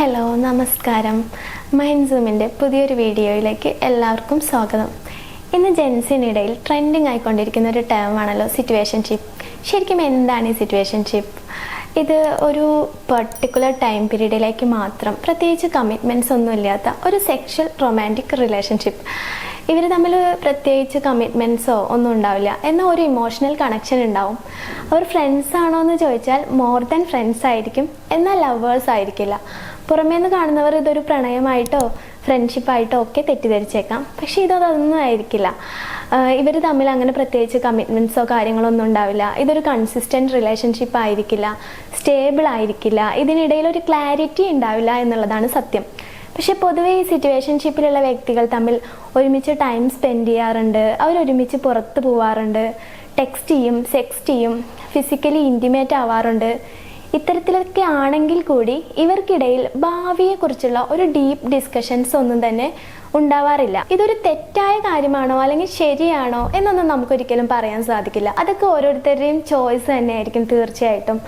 Hello നമസ്കാരം. മൈൻസൂമിൻ്റെ പുതിയൊരു വീഡിയോയിലേക്ക് എല്ലാവർക്കും സ്വാഗതം. ഇന്ന് ജെൻസിനിടയിൽ ട്രെൻഡിങ് ആയിക്കൊണ്ടിരിക്കുന്ന ഒരു ടേമാണല്ലോ സിറ്റുവേഷൻഷിപ്പ്. ശരിക്കും എന്താണ് ഈ സിറ്റുവേഷൻഷിപ്പ്? ഇത് ഒരു പെർട്ടിക്കുലർ ടൈം പീരീഡിലേക്ക് മാത്രം പ്രത്യേകിച്ച് കമ്മിറ്റ്മെൻറ്റ്സ് ഒന്നും ഇല്ലാത്ത ഒരു സെക്ഷൽ റൊമാൻറ്റിക് റിലേഷൻഷിപ്പ്. ഇവർ തമ്മിൽ പ്രത്യേകിച്ച് കമ്മിറ്റ്മെൻറ്റ്സോ ഒന്നും ഉണ്ടാവില്ല, എന്നാൽ ഒരു ഇമോഷണൽ കണക്ഷൻ ഉണ്ടാവും. അവർ ഫ്രണ്ട്സ് ആണോ എന്ന് ചോദിച്ചാൽ മോർ ദാൻ ഫ്രണ്ട്സ് ആയിരിക്കും, എന്നാൽ ലവേഴ്സ് ആയിരിക്കില്ല. പുറമേ നിന്ന് കാണുന്നവർ ഇതൊരു പ്രണയമായിട്ടോ ഫ്രണ്ട്ഷിപ്പായിട്ടോ ഒക്കെ തെറ്റിദ്ധരിച്ചേക്കാം, പക്ഷേ ഇതൊന്നും ആയിരിക്കില്ല. ഇവർ തമ്മിൽ അങ്ങനെ പ്രത്യേകിച്ച് കമ്മിറ്റ്മെൻറ്റ്സോ കാര്യങ്ങളോ ഒന്നും ഉണ്ടാവില്ല. ഇതൊരു കൺസിസ്റ്റൻറ്റ് റിലേഷൻഷിപ്പ് ആയിരിക്കില്ല, സ്റ്റേബിൾ ആയിരിക്കില്ല, ഇതിനിടയിൽ ഒരു ക്ലാരിറ്റി ഉണ്ടാവില്ല എന്നുള്ളതാണ് സത്യം. പക്ഷെ പൊതുവേ ഈ സിറ്റുവേഷൻഷിപ്പിലുള്ള വ്യക്തികൾ തമ്മിൽ ഒരുമിച്ച് ടൈം സ്പെൻഡ് ചെയ്യാറുണ്ട്, അവരൊരുമിച്ച് പുറത്ത് പോവാറുണ്ട്, ടെക്സ്റ്റ് ചെയ്യും, സെക്സ്റ്റ് ചെയ്യും, ഫിസിക്കലി ഇൻറ്റിമേറ്റ് ആവാറുണ്ട്. ഇത്തരത്തിലൊക്കെ ആണെങ്കിൽ കൂടി ഇവർക്കിടയിൽ ഭാവിയെക്കുറിച്ചുള്ള ഒരു ഡീപ്പ് ഡിസ്കഷൻസ് ഒന്നും തന്നെ ഉണ്ടാവാറില്ല. ഇതൊരു തെറ്റായ കാര്യമാണോ അല്ലെങ്കിൽ ശരിയാണോ എന്നൊന്നും നമുക്കൊരിക്കലും പറയാൻ സാധിക്കില്ല. അതൊക്കെ ഓരോരുത്തരുടെയും ചോയ്സ് തന്നെയായിരിക്കും തീർച്ചയായിട്ടും.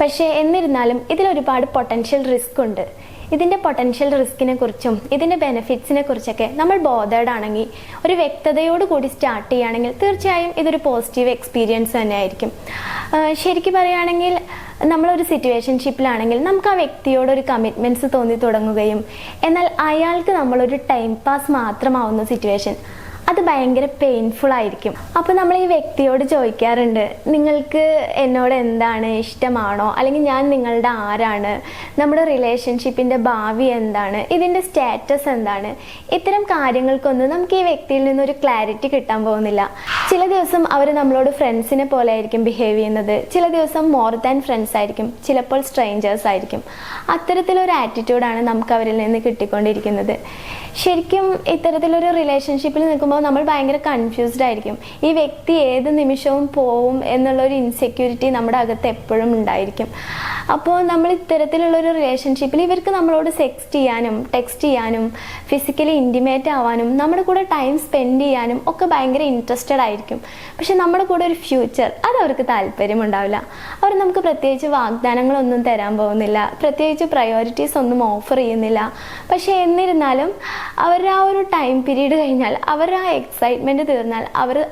പക്ഷേ എന്നിരുന്നാലും ഇതിലൊരുപാട് പൊട്ടൻഷ്യൽ റിസ്ക് ഉണ്ട്. ഇതിൻ്റെ പൊട്ടൻഷ്യൽ റിസ്കിനെ കുറിച്ചും ഇതിൻ്റെ ബെനിഫിറ്റ്സിനെ കുറിച്ചൊക്കെ നമ്മൾ ബോധേഡ് ആണെങ്കിൽ, ഒരു വ്യക്തതയോട് കൂടി സ്റ്റാർട്ട് ചെയ്യുകയാണെങ്കിൽ തീർച്ചയായും ഇതൊരു പോസിറ്റീവ് എക്സ്പീരിയൻസ് തന്നെയായിരിക്കും. ശരിക്കും പറയുകയാണെങ്കിൽ നമ്മളൊരു സിറ്റുവേഷൻഷിപ്പിലാണെങ്കിൽ നമുക്ക് ആ വ്യക്തിയോടൊരു കമ്മിറ്റ്മെൻറ്റ്സ് തോന്നി തുടങ്ങുകയും എന്നാൽ അയാൾക്ക് നമ്മളൊരു ടൈം പാസ് മാത്രമാവുന്ന സിറ്റുവേഷൻ, അത് ഭയങ്കര പെയിൻഫുൾ ആയിരിക്കും. അപ്പോൾ നമ്മൾ ഈ വ്യക്തിയോട് ചോദിക്കാറുണ്ട്, നിങ്ങൾക്ക് എന്നോട് എന്താണ്, ഇഷ്ടമാണോ, അല്ലെങ്കിൽ ഞാൻ നിങ്ങളുടെ ആരാണ്, നമ്മുടെ റിലേഷൻഷിപ്പിൻ്റെ ഭാവി എന്താണ്, ഇതിൻ്റെ സ്റ്റാറ്റസ് എന്താണ്? ഇത്തരം കാര്യങ്ങൾക്കൊന്നും നമുക്ക് ഈ വ്യക്തിയിൽ നിന്നൊരു ക്ലാരിറ്റി കിട്ടാൻ പോകുന്നില്ല. ചില ദിവസം അവർ നമ്മളോട് ഫ്രണ്ട്സിനെ പോലെ ആയിരിക്കും ബിഹേവ് ചെയ്യുന്നത്, ചില ദിവസം മോർ ദാൻ ഫ്രണ്ട്സ് ആയിരിക്കും, ചിലപ്പോൾ സ്ട്രേഞ്ചേഴ്സ് ആയിരിക്കും. അത്തരത്തിലൊരു ആറ്റിറ്റ്യൂഡാണ് നമുക്ക് അവരിൽ നിന്ന് കിട്ടിക്കൊണ്ടിരിക്കുന്നത്. ശരിക്കും ഇത്തരത്തിലൊരു റിലേഷൻഷിപ്പിൽ നിൽക്കുമ്പോൾ നമ്മൾ ഭയങ്കര കൺഫ്യൂസ്ഡ് ആയിരിക്കും. ഈ വ്യക്തി ഏത് നിമിഷവും പോവും എന്നുള്ളൊരു ഇൻസെക്യൂരിറ്റി നമ്മുടെ അകത്ത് എപ്പോഴും ഉണ്ടായിരിക്കും. അപ്പോൾ നമ്മൾ ഇത്തരത്തിലുള്ളൊരു റിലേഷൻഷിപ്പിൽ ഇവർക്ക് നമ്മളോട് സെക്സ്റ്റ് ചെയ്യാനും ടെക്സ്റ്റ് ചെയ്യാനും ഫിസിക്കലി ഇൻറ്റിമേറ്റ് ആവാനും നമ്മുടെ കൂടെ ടൈം സ്പെൻഡ് ചെയ്യാനും ഒക്കെ ഭയങ്കര ഇൻട്രസ്റ്റഡ് ആയിരിക്കും. പക്ഷെ നമ്മുടെ കൂടെ ഒരു ഫ്യൂച്ചർ അത് അവർക്ക് താല്പര്യമുണ്ടാവില്ല. അവർ നമുക്ക് പ്രത്യേകിച്ച് വാഗ്ദാനങ്ങളൊന്നും തരാൻ പോകുന്നില്ല, പ്രത്യേകിച്ച് പ്രയോറിറ്റീസ് ഒന്നും ഓഫർ ചെയ്യുന്നില്ല. പക്ഷേ എന്നിരുന്നാലും അവർ ആ ഒരു ടൈം പീരീഡ് കഴിഞ്ഞാൽ, അവർ ആ എക്സൈറ്റ്മെൻറ്റ് തീർന്നാൽ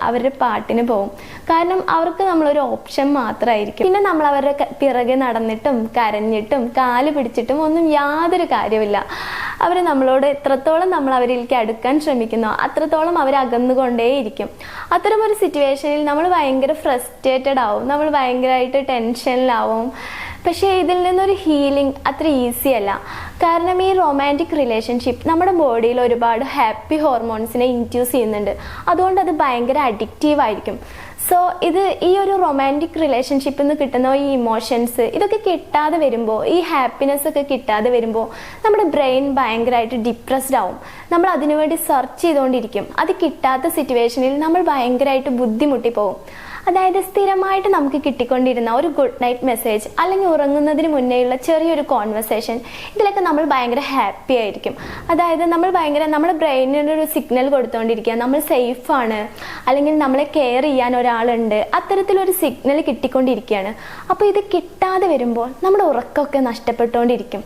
അവരുടെ പാട്ടിന് പോകും. കാരണം അവർക്ക് നമ്മളൊരു ഓപ്ഷൻ മാത്രമായിരിക്കും. പിന്നെ നമ്മൾ അവരുടെ പിറകെ നടന്നിട്ടും കരഞ്ഞിട്ടും കാല് പിടിച്ചിട്ടും ഒന്നും യാതൊരു കാര്യമില്ല. അവർ നമ്മളോട് എത്രത്തോളം നമ്മൾ അവരിലേക്ക് അടുക്കാൻ ശ്രമിക്കുന്നോ അത്രത്തോളം അവർ അകന്നുകൊണ്ടേയിരിക്കും. അത്തരമൊരു സിറ്റുവേഷനിൽ നമ്മൾ ഭയങ്കര ഫ്രസ്ട്രേറ്റഡ് ആവും, നമ്മൾ ഭയങ്കരമായിട്ട് ടെൻഷനിലാവും. പക്ഷേ ഇതിൽ നിന്നൊരു ഹീലിംഗ് അത്ര ഈസി അല്ല. കാരണം ഈ റൊമാൻറ്റിക് റിലേഷൻഷിപ്പ് നമ്മുടെ ബോഡിയിൽ ഒരുപാട് ഹാപ്പി ഹോർമോൺസിനെ ഇൻഡ്യൂസ് ചെയ്യുന്നുണ്ട്. അതുകൊണ്ട് അത് ഭയങ്കര അഡിക്റ്റീവ് ആയിരിക്കും. സോ ഈ ഒരു റൊമാൻറ്റിക് റിലേഷൻഷിപ്പിൽ നിന്ന് കിട്ടുന്ന ഈ ഇമോഷൻസ് ഇതൊക്കെ കിട്ടാതെ വരുമ്പോൾ, ഈ ഹാപ്പിനെസ് ഒക്കെ കിട്ടാതെ വരുമ്പോൾ നമ്മുടെ ബ്രെയിൻ ഭയങ്കരമായിട്ട് ഡിപ്രസ്ഡ് ആവും. നമ്മൾ അതിനുവേണ്ടി സെർച്ച് ചെയ്തുകൊണ്ടിരിക്കും. അത് കിട്ടാത്ത സിറ്റുവേഷനിൽ നമ്മൾ ഭയങ്കരമായിട്ട് ബുദ്ധിമുട്ടി പോകും. അതായത് സ്ഥിരമായിട്ട് നമുക്ക് കിട്ടിക്കൊണ്ടിരുന്ന ഒരു ഗുഡ് നൈറ്റ് മെസ്സേജ് അല്ലെങ്കിൽ ഉറങ്ങുന്നതിന് മുന്നേയുള്ള ചെറിയൊരു കോൺവെർസേഷൻ, ഇതിലൊക്കെ നമ്മൾ ഭയങ്കര ഹാപ്പി ആയിരിക്കും. അതായത് നമ്മുടെ ബ്രെയിനിനൊരു സിഗ്നൽ കൊടുത്തുകൊണ്ടിരിക്കുക, നമ്മൾ സേഫാണ് അല്ലെങ്കിൽ നമ്മളെ കെയർ ചെയ്യാൻ ഒരാളുണ്ട്, അത്തരത്തിലൊരു സിഗ്നൽ കിട്ടിക്കൊണ്ടിരിക്കുകയാണ്. അപ്പോൾ ഇത് കിട്ടാതെ വരുമ്പോൾ നമ്മുടെ ഉറക്കമൊക്കെ നഷ്ടപ്പെട്ടുകൊണ്ടിരിക്കും.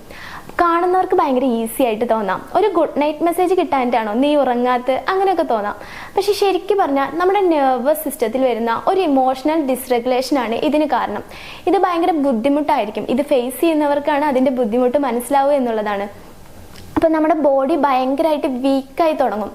കാണുന്നവർക്ക് ഭയങ്കര ഈസി ആയിട്ട് തോന്നാം, ഒരു ഗുഡ് നൈറ്റ് മെസ്സേജ് കിട്ടാനായിട്ടാണോ നീ ഉറങ്ങാത്ത, അങ്ങനെയൊക്കെ തോന്നാം. പക്ഷെ ശരിക്കും പറഞ്ഞാൽ നമ്മുടെ നെർവസ് സിസ്റ്റത്തിൽ വരുന്ന ഒരു ഇമോഷണൽ ഡിസ്റെഗുലേഷൻ ആണ് ഇതിന് കാരണം. ഇത് ഭയങ്കര ബുദ്ധിമുട്ടായിരിക്കും. ഇത് ഫേസ് ചെയ്യുന്നവർക്കാണ് അതിൻ്റെ ബുദ്ധിമുട്ട് മനസ്സിലാവുക എന്നുള്ളതാണ്. അപ്പോൾ നമ്മുടെ ബോഡി ഭയങ്കരമായിട്ട് വീക്കായി തുടങ്ങും.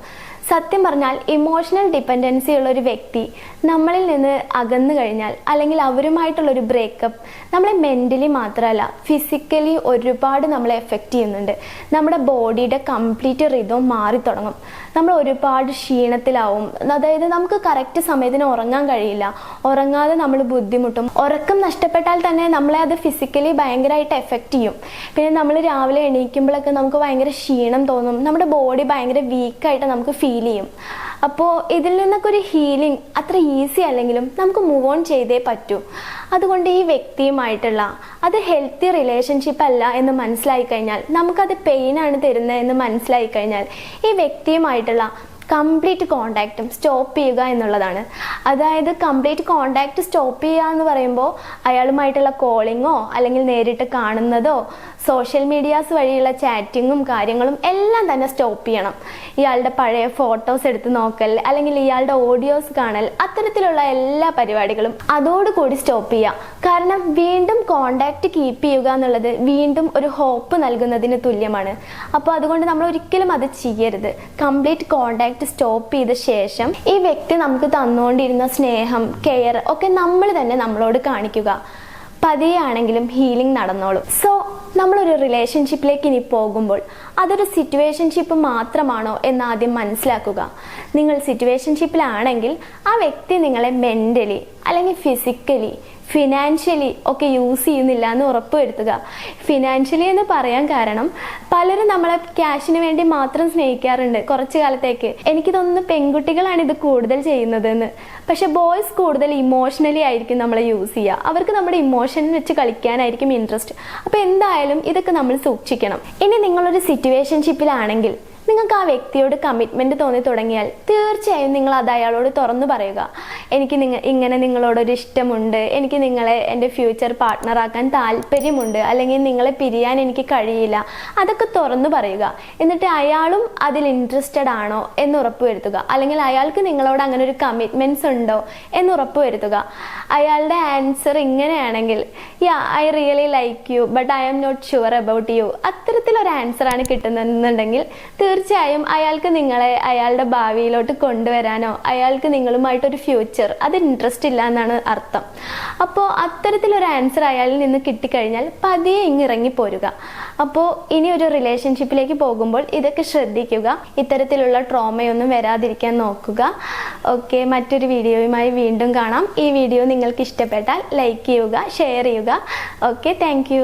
സത്യം പറഞ്ഞാൽ ഇമോഷണൽ ഡിപ്പെൻഡൻസി ഉള്ള ഒരു വ്യക്തി നമ്മളിൽ നിന്ന് അകന്നു കഴിഞ്ഞാൽ, അല്ലെങ്കിൽ അവരുമായിട്ടുള്ളൊരു ബ്രേക്കപ്പ് നമ്മളെ മെൻ്റലി മാത്രമല്ല ഫിസിക്കലി ഒരുപാട് നമ്മളെ എഫക്റ്റ് ചെയ്യുന്നുണ്ട്. നമ്മുടെ ബോഡിയുടെ കംപ്ലീറ്റ് റിതം മാറി തുടങ്ങും. നമ്മൾ ഒരുപാട് ക്ഷീണത്തിലാവും. അതായത് നമുക്ക് കറക്റ്റ് സമയത്തിന് ഉറങ്ങാൻ കഴിയില്ല, ഉറങ്ങാതെ നമ്മൾ ബുദ്ധിമുട്ടും. ഉറക്കം നഷ്ടപ്പെട്ടാൽ തന്നെ നമ്മളെ അത് ഫിസിക്കലി ഭയങ്കരമായിട്ട് എഫക്റ്റ് ചെയ്യും. പിന്നെ നമ്മൾ രാവിലെ എണീക്കുമ്പോഴൊക്കെ നമുക്ക് ഭയങ്കര ക്ഷീണം തോന്നും, നമ്മുടെ ബോഡി ഭയങ്കര വീക്കായിട്ട് നമുക്ക് ഫീൽ ചെയ്യും. അപ്പോൾ ഇതിൽ നിന്നൊക്കെ ഒരു ഹീലിംഗ് അത്ര ഈസി അല്ലെങ്കിലും നമുക്ക് മൂവ് ഓൺ ചെയ്തേ പറ്റൂ. അതുകൊണ്ട് ഈ വ്യക്തിയുമായിട്ടുള്ള അത് ഹെൽത്തി റിലേഷൻഷിപ്പ് അല്ല എന്ന് മനസ്സിലായി കഴിഞ്ഞാൽ, നമുക്കത് പെയിനാണ് തരുന്നത് എന്ന് മനസ്സിലായി കഴിഞ്ഞാൽ, ഈ വ്യക്തിയുമായിട്ടുള്ള കംപ്ലീറ്റ് കോണ്ടാക്റ്റും സ്റ്റോപ്പ് ചെയ്യുക എന്നുള്ളതാണ്. അതായത് കംപ്ലീറ്റ് കോണ്ടാക്റ്റ് സ്റ്റോപ്പ് ചെയ്യുക എന്ന് പറയുമ്പോൾ അയാളുമായിട്ടുള്ള കോളിങ്ങോ അല്ലെങ്കിൽ നേരിട്ട് കാണുന്നതോ സോഷ്യൽ മീഡിയാസ് വഴിയുള്ള ചാറ്റിങ്ങും കാര്യങ്ങളും എല്ലാം തന്നെ സ്റ്റോപ്പ് ചെയ്യണം. ഇയാളുടെ പഴയ ഫോട്ടോസ് എടുത്ത് നോക്കൽ അല്ലെങ്കിൽ ഇയാളുടെ ഓഡിയോസ് കാണൽ, അത്തരത്തിലുള്ള എല്ലാ പരിപാടികളും അതോടുകൂടി സ്റ്റോപ്പ് ചെയ്യുക. കാരണം വീണ്ടും കോണ്ടാക്റ്റ് കീപ്പ് ചെയ്യുക എന്നുള്ളത് വീണ്ടും ഒരു ഹോപ്പ് നൽകുന്നതിന് തുല്യമാണ്. അപ്പോൾ അതുകൊണ്ട് നമ്മൾ ഒരിക്കലും അത് ചെയ്യരുത്. കംപ്ലീറ്റ് കോണ്ടാക്റ്റ് സ്റ്റോപ്പ് ചെയ്ത ശേഷം ഈ വ്യക്തി നമുക്ക് തന്നുകൊണ്ടിരുന്ന സ്നേഹം, കെയർ ഒക്കെ നമ്മൾ തന്നെ നമ്മളോട് കാണിക്കുക. പതിയെ ആണെങ്കിലും ഹീലിംഗ് നടന്നോളും. സോ നമ്മളൊരു റിലേഷൻഷിപ്പിലേക്ക് ഇനി പോകുമ്പോൾ അതൊരു സിറ്റുവേഷൻഷിപ്പ് മാത്രമാണോ എന്ന് ആദ്യം മനസ്സിലാക്കുക. നിങ്ങൾ സിറ്റുവേഷൻഷിപ്പിലാണെങ്കിൽ ആ വ്യക്തി നിങ്ങളെ മെൻ്റലി അല്ലെങ്കിൽ ഫിസിക്കലി ഫിനാൻഷ്യലി ഒക്കെ യൂസ് ചെയ്യുന്നില്ല എന്ന് ഉറപ്പുവരുത്തുക. ഫിനാൻഷ്യലി എന്ന് പറയാൻ കാരണം പലരും നമ്മളെ ക്യാഷിന് വേണ്ടി മാത്രം സ്നേഹിക്കാറുണ്ട് കുറച്ചു കാലത്തേക്ക്. എനിക്ക് തോന്നുന്നു പെൺകുട്ടികളാണ് ഇത് കൂടുതൽ ചെയ്യുന്നതെന്ന്. പക്ഷെ ബോയ്സ് കൂടുതൽ ഇമോഷണലി ആയിരിക്കും നമ്മളെ യൂസ് ചെയ്യുക. അവർക്ക് നമ്മുടെ ഇമോഷൻ വെച്ച് കളിക്കാനായിരിക്കും ഇൻട്രസ്റ്റ്. അപ്പോൾ എന്തായാലും ഇതൊക്കെ നമ്മൾ സൂക്ഷിക്കണം. ഇനി നിങ്ങളൊരു സിറ്റുവേഷൻഷിപ്പിലാണെങ്കിൽ നിങ്ങൾക്ക് ആ വ്യക്തിയോട് കമ്മിറ്റ്മെൻറ്റ് തോന്നി തുടങ്ങിയാൽ തീർച്ചയായും നിങ്ങൾ അത് അയാളോട് തുറന്നു പറയുക. എനിക്ക് ഇങ്ങനെ നിങ്ങളോടൊരു ഇഷ്ടമുണ്ട്, എനിക്ക് നിങ്ങളെ എൻ്റെ ഫ്യൂച്ചർ പാർട്ട്ണറാക്കാൻ താല്പര്യമുണ്ട്, അല്ലെങ്കിൽ നിങ്ങളെ പിരിയാൻ എനിക്ക് കഴിയില്ല, അതൊക്കെ തുറന്നു പറയുക. എന്നിട്ട് അയാളും അതിൽ ഇൻട്രസ്റ്റഡ് ആണോ എന്ന് ഉറപ്പുവരുത്തുക. അല്ലെങ്കിൽ അയാൾക്ക് നിങ്ങളോട് അങ്ങനെ ഒരു കമ്മിറ്റ്മെൻറ്റ്സ് ഉണ്ടോ എന്ന് ഉറപ്പുവരുത്തുക. അയാളുടെ ആൻസർ ഇങ്ങനെയാണെങ്കിൽ I really like you but I am not sure about you, അത്തരത്തിലൊരു ആൻസറാണ് കിട്ടുന്നതെന്നുണ്ടെങ്കിൽ തീർച്ചയായും അയാൾക്ക് നിങ്ങളെ അയാളുടെ ഭാവിയിലോട്ട് കൊണ്ടുവരാനോ അയാൾക്ക് നിങ്ങളുമായിട്ടൊരു ഫ്യൂച്ചർ അത് ഇൻട്രസ്റ്റ് ഇല്ല എന്നാണ് അർത്ഥം. അപ്പോൾ അത്തരത്തിലൊരു ആൻസർ അയാളിൽ നിന്ന് കിട്ടിക്കഴിഞ്ഞാൽ പതിയെ ഇറങ്ങി പോരുക. അപ്പോൾ ഇനി ഒരു റിലേഷൻഷിപ്പിലേക്ക് പോകുമ്പോൾ ഇതൊക്കെ ശ്രദ്ധിക്കുക. ഇത്തരത്തിലുള്ള ട്രോമയൊന്നും വരാതിരിക്കാൻ നോക്കുക. ഓക്കെ, മറ്റൊരു വീഡിയോയുമായി വീണ്ടും കാണാം. ഈ വീഡിയോ നിങ്ങൾക്ക് ഇഷ്ടപ്പെട്ടാൽ ലൈക്ക് ചെയ്യുക, ഷെയർ ചെയ്യുക. Okay, thank you.